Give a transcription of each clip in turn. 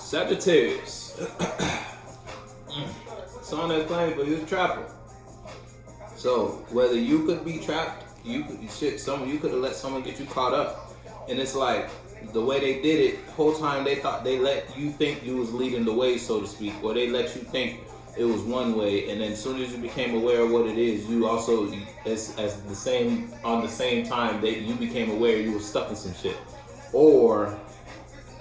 Sagittarius. Someone that's playing for you is a trapper. So whether you could be trapped, you could have let someone get you caught up. And it's like the way they did it, the whole time they thought they let you think you was leading the way, so to speak, or they let you think it was one way, and then as soon as you became aware of what it is, you also on the same time that you became aware you were stuck in some shit. Or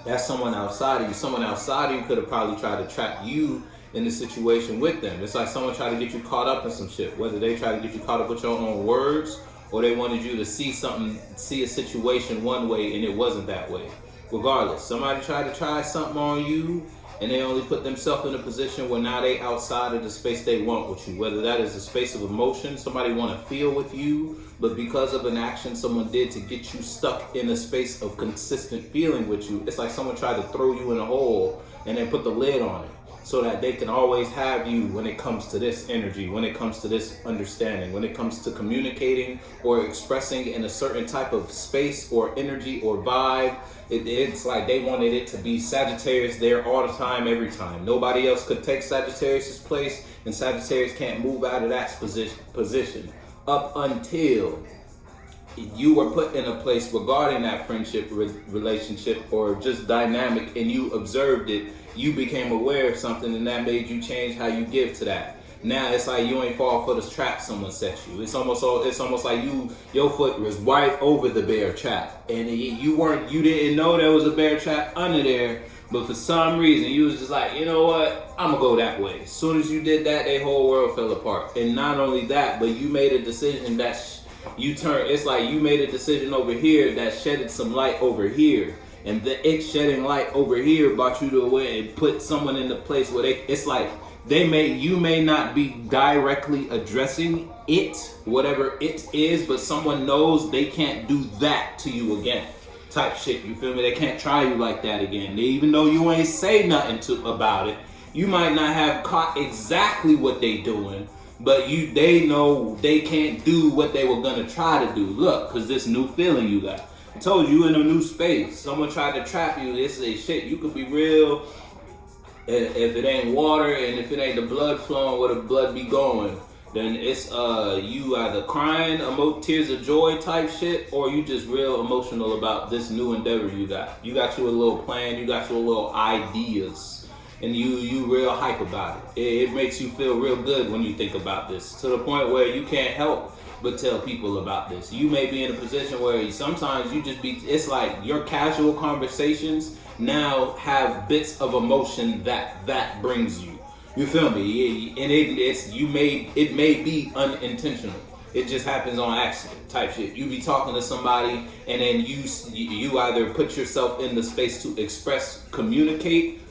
that's someone outside of you. Someone outside of you could have probably tried to trap you in the situation with them. It's like someone tried to get you caught up in some shit. Whether they tried to get you caught up with your own words, or they wanted you to see a situation one way and it wasn't that way. Regardless, somebody tried to try something on you and they only put themselves in a position where now they outside of the space they want with you. Whether that is a space of emotion, somebody want to feel with you, but because of an action someone did to get you stuck in a space of consistent feeling with you, it's like someone tried to throw you in a hole and then put the lid on it, so that they can always have you when it comes to this energy, when it comes to this understanding, when it comes to communicating or expressing in a certain type of space or energy or vibe. It's like they wanted it to be Sagittarius there all the time, every time. Nobody else could take Sagittarius' place, and Sagittarius can't move out of that position up until you were put in a place regarding that friendship, relationship, or just dynamic, and you observed it. You became aware of something, and that made you change how you give to that. Now it's like you ain't fall for this trap someone set you. It's almost like your foot was right over the bear trap, and you didn't know there was a bear trap under there, but for some reason you was just like, you know what, I'm gonna go that way. As soon as you did that, their whole world fell apart. And not only that, but you made a decision that it's like you made a decision over here that shedded some light over here. And it shedding light over here brought you to a way and put someone in the place where you may not be directly addressing it, whatever it is, but someone knows they can't do that to you again. Type shit, you feel me? They can't try you like that again. Even though you ain't say nothing about it, you might not have caught exactly what they doing, but they know they can't do what they were gonna try to do. Look, cause this new feeling you got. I told you in a new space. Someone tried to trap you. They say shit. You could be real if it ain't water and if it ain't the blood flowing where the blood be going. Then it's you either crying, tears of joy type shit, or you just real emotional about this new endeavor you got. You got you a little plan. You got your little ideas, and you real hype about it. It makes you feel real good when you think about this, to the point where you can't help but tell people about this. You may be in a position where sometimes it's like your casual conversations now have bits of emotion that brings you. You feel me? And it may be unintentional. It just happens on accident type shit. You be talking to somebody and then you either put yourself in the space to communicate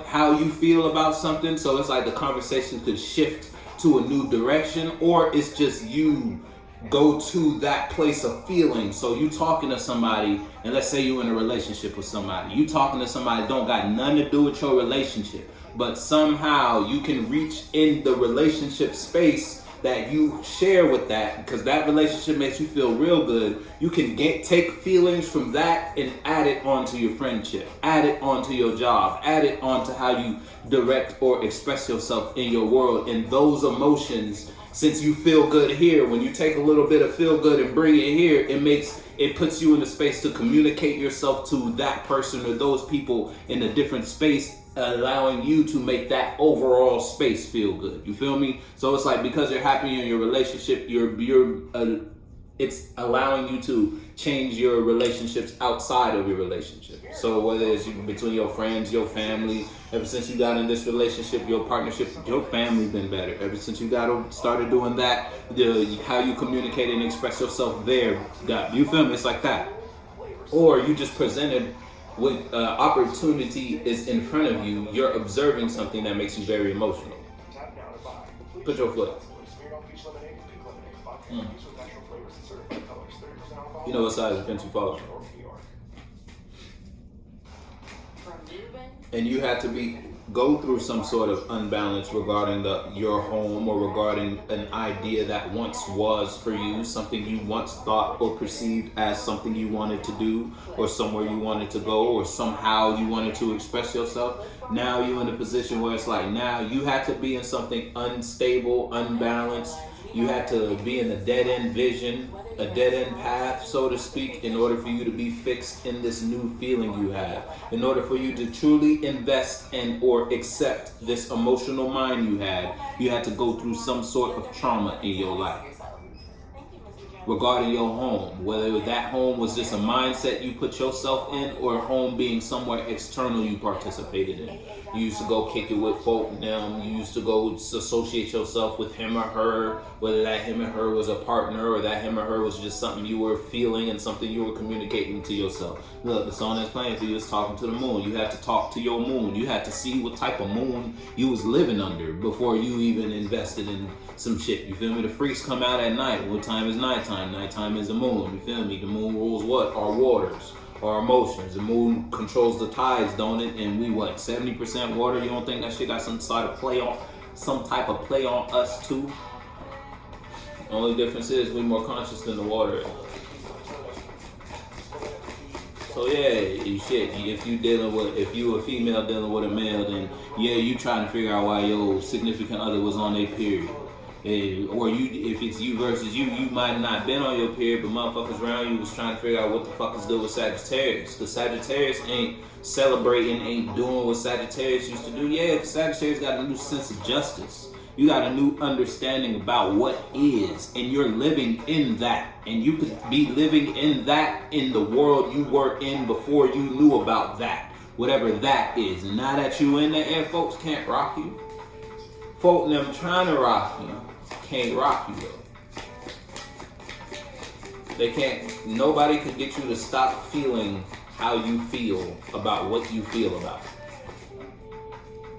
how you feel about something. So it's like the conversation could shift to a new direction, or it's just you go to that place of feeling. So you talking to somebody, and let's say you're in a relationship with somebody. You talking to somebody that don't got nothing to do with your relationship, but somehow you can reach in the relationship space that you share with that, because that relationship makes you feel real good. You can take feelings from that and add it onto your friendship, add it onto your job, add it onto how you direct or express yourself in your world. And those emotions, since you feel good here, when you take a little bit of feel good and bring it here, it puts you in the space to communicate yourself to that person or those people in a different space, allowing you to make that overall space feel good. You feel me? So it's like, because you're happy in your relationship, it's allowing you to change your relationships outside of your relationship. So whether it's between your friends, your family, ever since you got in this relationship, your partnership, your family been better. Ever since you started doing that, how you communicate and express yourself there, you feel me? It's like that. Or you just presented with opportunity is in front of you, you're observing something that makes you very emotional. Put your foot. You know what size of fence you follow. And you had to be go through some sort of unbalance regarding your home, or regarding an idea that once was for you, something you once thought or perceived as something you wanted to do, or somewhere you wanted to go, or somehow you wanted to express yourself. Now you're in a position where it's like, now you had to be in something unstable, unbalanced. You had to be in a dead-end vision, a dead-end path, so to speak, in order for you to be fixed in this new feeling you have. In order for you to truly invest and or accept this emotional mind you had to go through some sort of trauma in your life. Regarding your home, whether that home was just a mindset you put yourself in, or a home being somewhere external you participated in. You used to go kick it with folk and them. You used to go associate yourself with him or her, whether that him or her was a partner, or that him or her was just something you were feeling and something you were communicating to yourself. Look, the song that's playing for you is talking to the moon. You had to talk to your moon. You had to see what type of moon you was living under before you even invested in some shit. You feel me? The freaks come out at night. What time is nighttime? Nighttime is the moon. You feel me? The moon rules what? Our waters. Our emotions. The moon controls the tides, don't it? And we 70% water? You don't think that shit got some type of play on us too? The only difference is we more conscious than the water. So yeah, if you a female dealing with a male, then yeah, you trying to figure out why your significant other was on their period. Or if it's you versus you might not been on your period, but motherfuckers around you was trying to figure out what the fuck is good with Sagittarius. Because Sagittarius ain't celebrating, ain't doing what Sagittarius used to do. Yeah, because Sagittarius got a new sense of justice. You got a new understanding about what is, and you're living in that. And you could be living in that in the world you were in before you knew about that. Whatever that is. And now that you in there, folks can't rock you. Folk and them trying to rock you can't rock you though. They can't. Nobody can get you to stop feeling how you feel about what you feel about.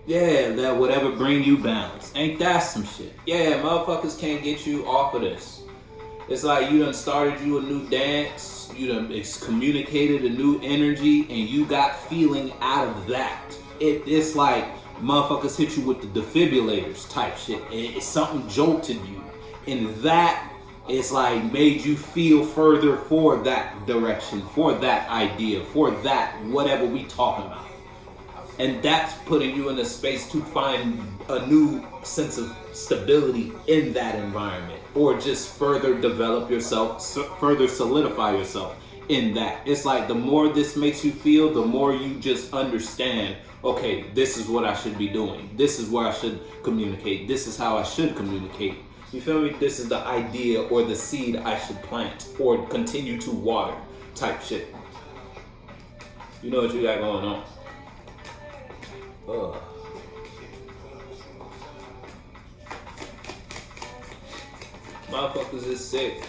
Yeah, that whatever bring you balance. Ain't that some shit? Yeah, motherfuckers can't get you off of this. It's like you done started you a new dance. You done communicated a new energy, and you got feeling out of that. It's like motherfuckers hit you with the defibrillators type shit. It's something jolted you. And that is like made you feel further for that direction, for that idea, for that whatever we talking about. And that's putting you in a space to find a new sense of stability in that environment. Or just further develop yourself, further solidify yourself in that. It's like the more this makes you feel, the more you just understand, okay, this is what I should be doing. This is where I should communicate. This is how I should communicate. You feel me? This is the idea or the seed I should plant or continue to water type shit. You know what you got going on. Motherfuckers is sick.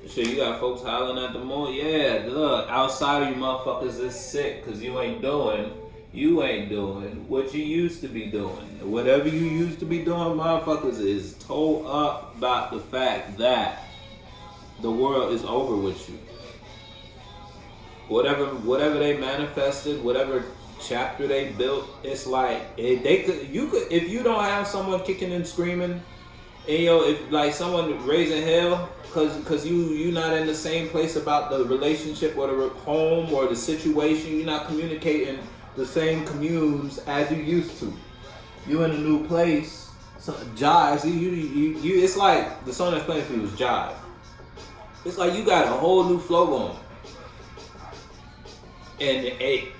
Shit, you got folks howling at the moon. Yeah, look, outside of you motherfuckers is sick because you ain't doing what you used to be doing. Whatever you used to be doing, motherfuckers is told up about the fact that the world is over with you. Whatever they manifested, whatever chapter they built, it's like if you don't have someone kicking and screaming, and if like someone raising hell because you not in the same place about the relationship or the home or the situation, you're not communicating the same communes as you used to. You in a new place, so jive. You it's like the song that's playing for you is jive. It's like you got a whole new flow going. And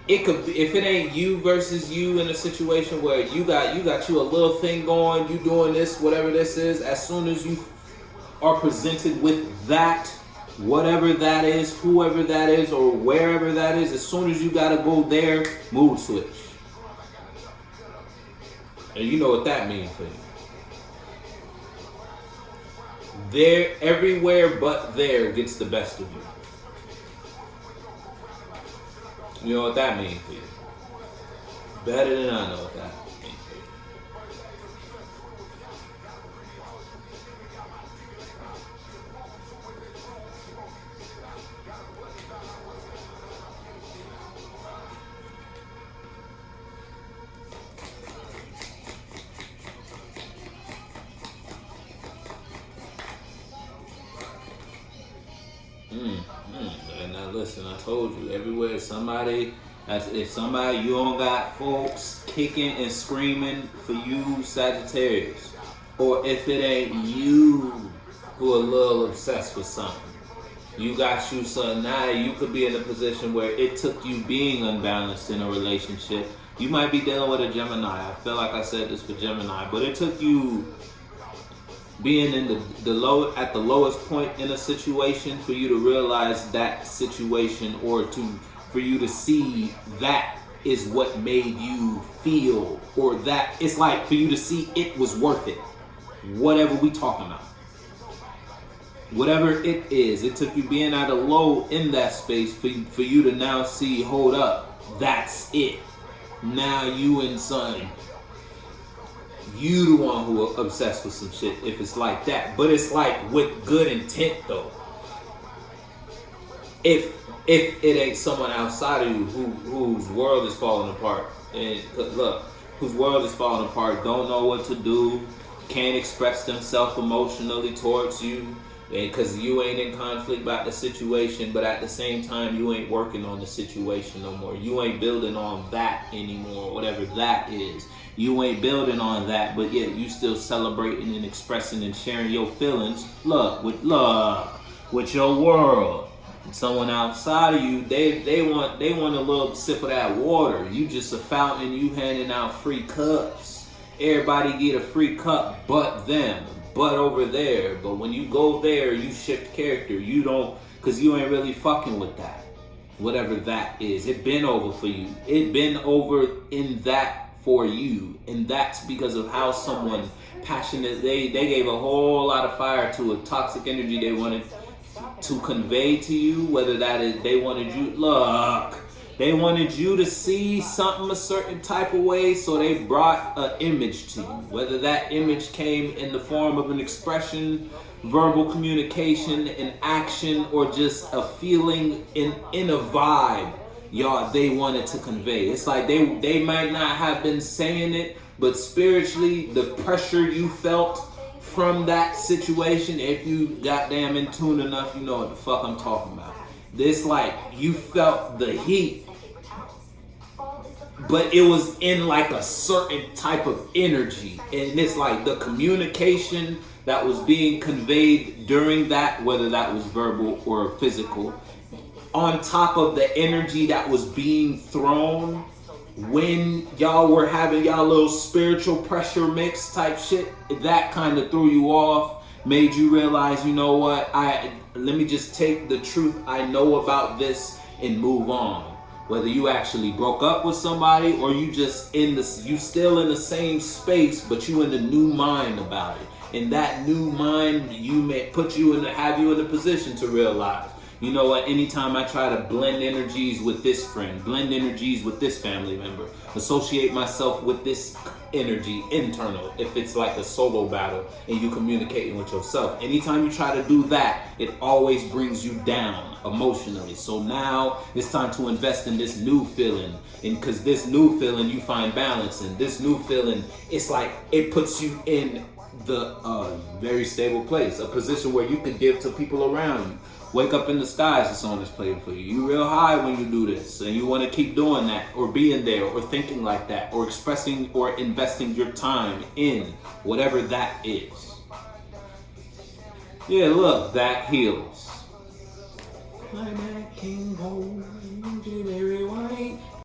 it could be, if it ain't you versus you in a situation where you got you a little thing going, you doing this, whatever this is, as soon as you are presented with that, whatever that is, whoever that is, or wherever that is, as soon as you gotta go there, mood switch. And you know what that means for you. There, everywhere but there gets the best of you. You know what that means for you. Better than I know what that means for you. listen, I told you, everywhere if somebody, you don't got folks kicking and screaming for you, Sagittarius. Or if it ain't you who a little obsessed with something. You got you something now, you could be in a position where it took you being unbalanced in a relationship. You might be dealing with a Gemini. I feel like I said this for Gemini, but it took you being in at the lowest point in a situation for you to realize that situation, or for you to see that is what made you feel, or that it's like for you to see it was worth it. Whatever we talking about. Whatever it is, it took you being at a low in that space for you to now see, hold up, that's it. Now you and son, you the one who are obsessed with some shit if it's like that. But it's like with good intent though. If it ain't someone outside of you whose world is falling apart, and look, whose world is falling apart, don't know what to do, can't express themselves emotionally towards you, because you ain't in conflict about the situation, but at the same time you ain't working on the situation no more. You ain't building on that anymore, whatever that is. You ain't building on that, but yet you still celebrating and expressing and sharing your feelings with your world. And someone outside of you, they want a little sip of that water. You just a fountain, you handing out free cups. Everybody get a free cup but them. But over there, but when you go there, you shift character. You don't, because you ain't really fucking with that. Whatever that is. It been over for you. It been over in that for you. And that's because of how someone passionate, they gave a whole lot of fire to a toxic energy they wanted to convey to you. Whether that is, they wanted you to see something a certain type of way, so they brought an image to you. Whether that image came in the form of an expression, verbal communication, an action, or just a feeling in a vibe, they wanted to convey. It's like they might not have been saying it, but spiritually, the pressure you felt from that situation, if you goddamn in tune enough, you know what the fuck I'm talking about. This like, you felt the heat, but it was in like a certain type of energy. And it's like the communication that was being conveyed during that, whether that was verbal or physical, on top of the energy that was being thrown when y'all were having y'all little spiritual pressure mix type shit, that kind of threw you off, made you realize, you know what, let me just take the truth I know about this and move on. Whether you actually broke up with somebody or you just you still in the same space, but you in the new mind about it. And that new mind have you in the position to realize, you know what, anytime I try to blend energies with this friend, blend energies with this family member, associate myself with this energy internal, if it's like a solo battle and you communicating with yourself, anytime you try to do that, it always brings you down emotionally. So now it's time to invest in this new feeling, and because this new feeling you find balance in. This new feeling, it's like it puts you in the very stable place, a position where you can give to people around you. Wake up in the skies, the song is playing for you. You real high when you do this, and you want to keep doing that, or being there, or thinking like that, or expressing or investing your time in whatever that is. Yeah, look, that heals.